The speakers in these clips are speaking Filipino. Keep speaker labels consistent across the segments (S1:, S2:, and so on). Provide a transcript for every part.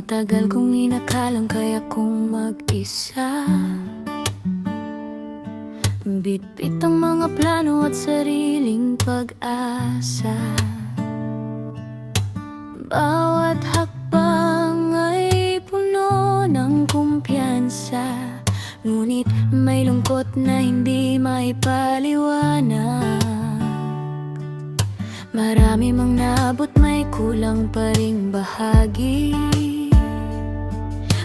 S1: Matagal kong inakalang kaya kong mag-isa, bitbit ang mga plano at sariling pag-asa. Bawat hakbang ay puno ng kumpiyansa, ngunit may lungkot na hindi maipaliwanag. Marami mang naabot, may kulang pa ring bahagi.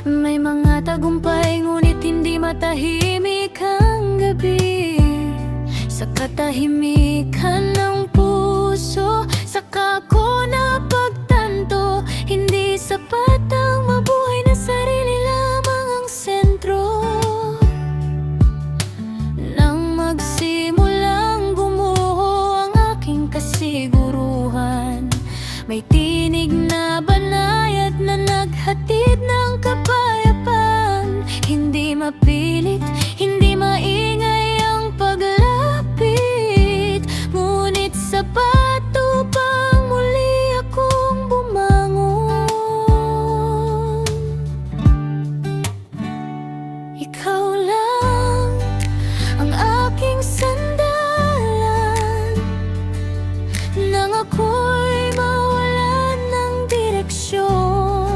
S1: May mga tagumpay, ngunit hindi matahimik ang gabi. Sa katahimikan ng puso, saka ko napagtanto, hindi sapat ang mabuhay na sarili lamang ang sentro. Nang magsimulang gumuho ang aking kasiguruhan, may tinig na banayad na naghatid ng kapayapaan. Hindi mapilit, hindi maingay ang paglapit, ngunit sapat upang muli akong bumangon. Ikaw lang ang aking sandalan nang ako'y mawalan ng direksyon.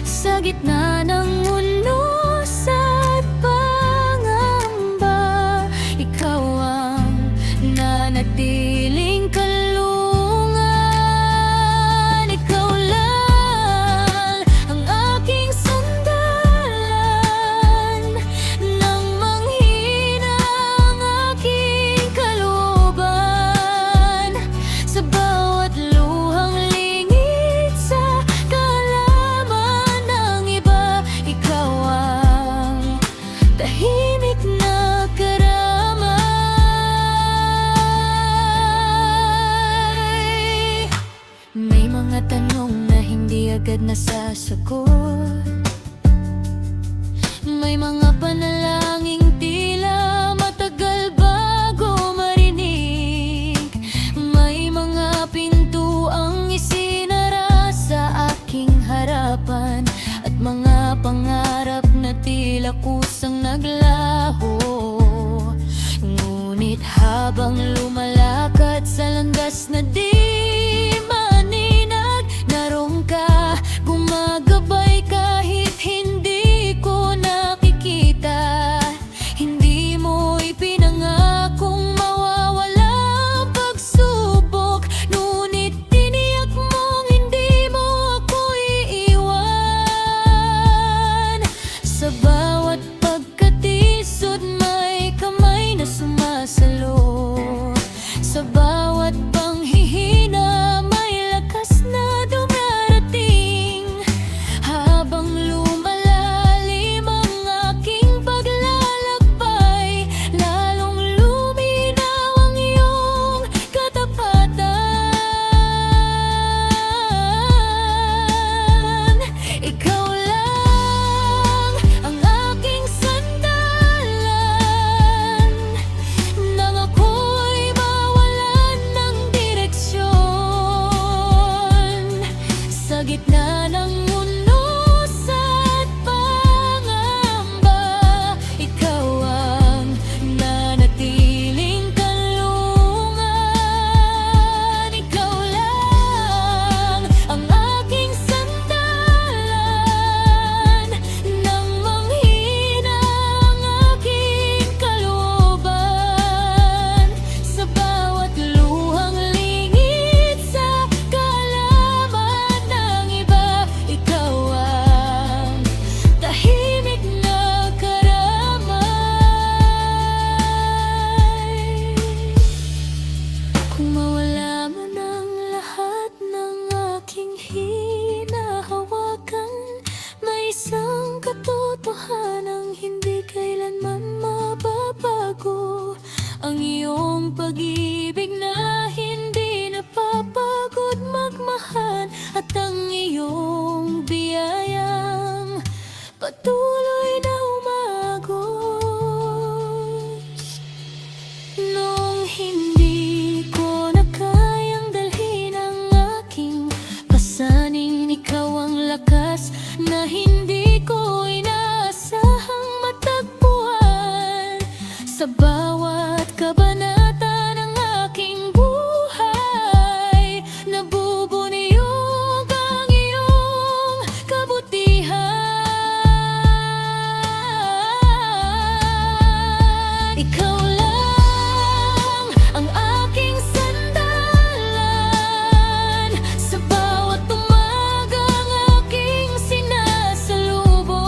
S1: Sa gitna ng unos at pangamba, ikaw ang nanatiling kalungan. Ikaw lang ang aking sandalan nang manghina ang aking kalooban. Sa bawat luhang lingid sa kaalaman ng iba, ikaw ang tahimik na karamay. May mga tanong na hindi agad nasasagot, may mga panalangin tila matagal bago marinig, may mga pintuang isinara sa aking harapan, at mga pangarap na tila kusang naglaho. Ngunit habang lumalakad sa landas na di maninag, naroon ka, gumagabay kahit hindi ko nakikita. Hindi mo ipinangakong mawawala ang pagsubok, ngunit tiniyak mong hindi mo ako iiwan. Sa bawat pagkatisod, may kamay na sumasalo. Sa bawat panghihina, may lakas na dumarating. Habang lumalalim ang aking paglalakbay, lalong luminaw ang iyong katapatan. Ikaw lang ang aking sandalan nang ako'y mawalan ng direksyon. Sa gitna ng unos at pangamba, ikaw ang nanatiling kalungan. Ikaw lang ang aking sandalan nang manghina ang aking kalooban. Sa bawat luhang lingid sa kaalaman ng iba, ikaw ang tahimik na karamay. Kung mawala man ang lahat ng aking hinahawakan, may isang katotohanang hindi kailanman mababago: ang iyong pag-ibig na hindi napapagod magmahal, at ang iyong biyayang patuloy na umagos. Nung hindi ko na kayang dalhin ang aking pasanin, ikaw ang hindi ko inaasahang matagpuan. Sa bawat kabanata ng aking buhay, nabubuniyog ang iyong kabutihan. Ikaw lang ang aking sandalan, sa bawat umagang aking sinasalubong.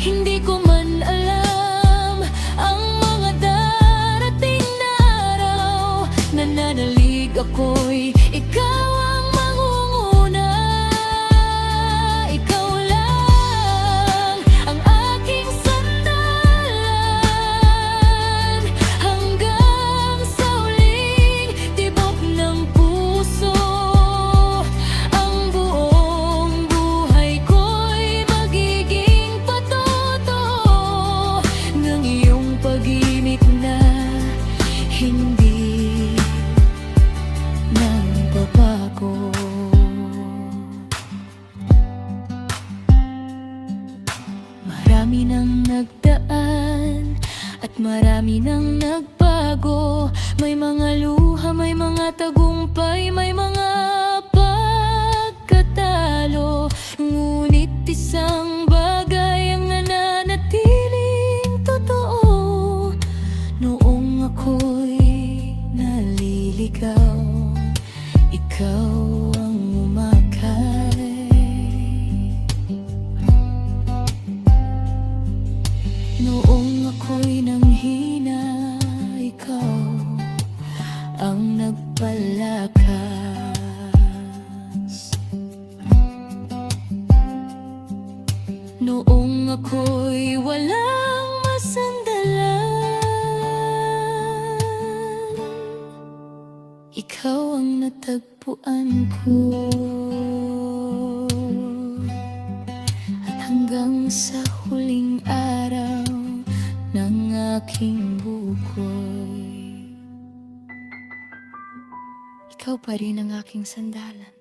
S1: Hindi ko man alam ang mga darating na araw, nananalig ako'y ikaw ang mangunguna. Ikaw lang ang aking sandalan, hanggang sa huling tibok ng puso. Ang buong buhay ko'y magiging patotoo ng iyong pag-ibig na hindi nagbabago. Marami nang nagdaan at marami nang nagbago. May mga luha, may mga tagumpay, may mga pagkatalo. Ngunit isang bagay ang nananatiling totoo. Noong ako'y naliligaw, ikaw ang umakay. Noong ako'y nanghina, ikaw ang nagpalakas. Noong ako'y walang masandalan, ikaw ang natagpuan ko. At hanggang sa huling araw ng aking bukoy, ikaw pa rin ang aking sandalan.